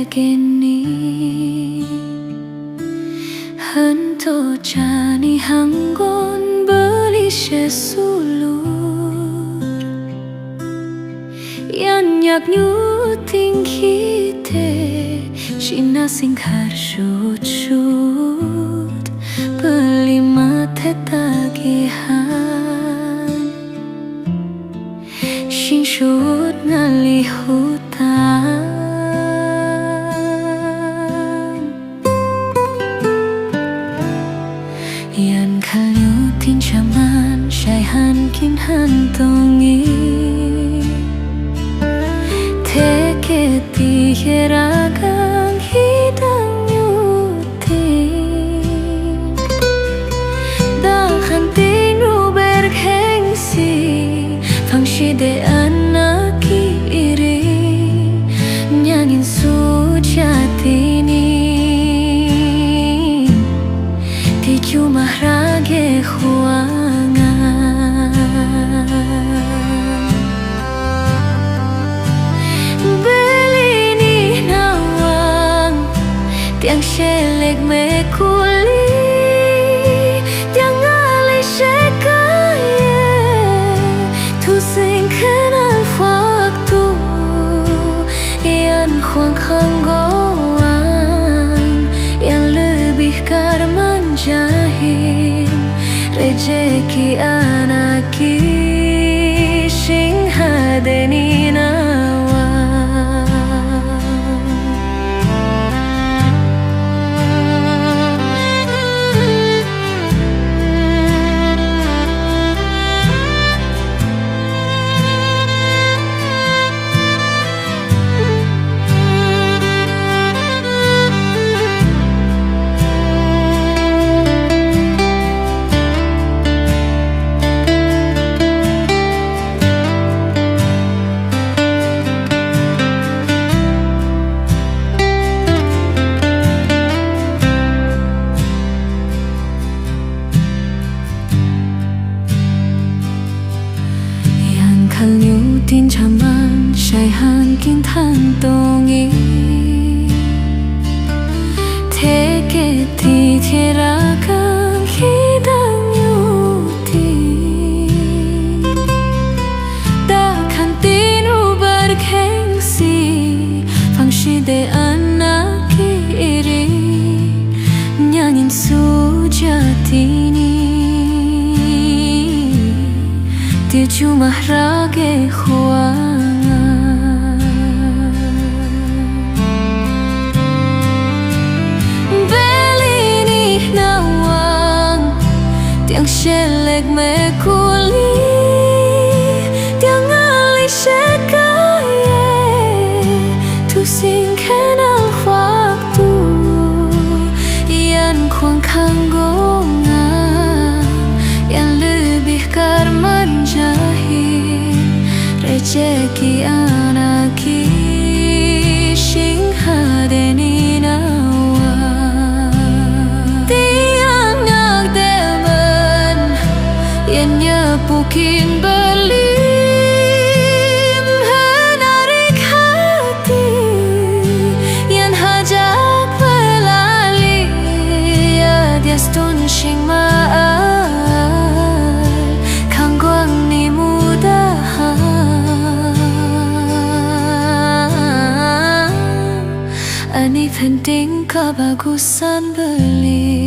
kini Hento jani hanggon beli sesulur Yan yak nyuting kite Shina sing harsyut-syut Beli mate tagihan Shin syut ngali hutan Yan kalyutin caman Syaihan kin hantongi Teke tiheragang hidang nyuting Dahan tinu bergengsi Fangshide anak iri Nyangin sujatini Di cuma rage huangan Beli nawang Tiang shelek me kuli Tiang alay shekaye Tu sing kenal waktu Yang huang hanggoan Yang lebih karman jahim Rejeki anaki Sing hadeni Kalyutin caman Syaihan kin tantongi Teke titiragang hidang nyuting Dakan tinu bergengsi Fangshide anak iri Nyangin sujatini Dia cuma rage huangan Beli nih nawang Tiang shelek me kuli Tiang alay shekaye Tu sing kenal waktu Yan kuang kanggongan Yang lebih karman jahim Rejeki anaki Sing hadeni nawa Tiang nyak demen Yan nyepukin belim Henarik hati Yan hajak belali Ya diastun sing maaf Ani penting kebagusan beli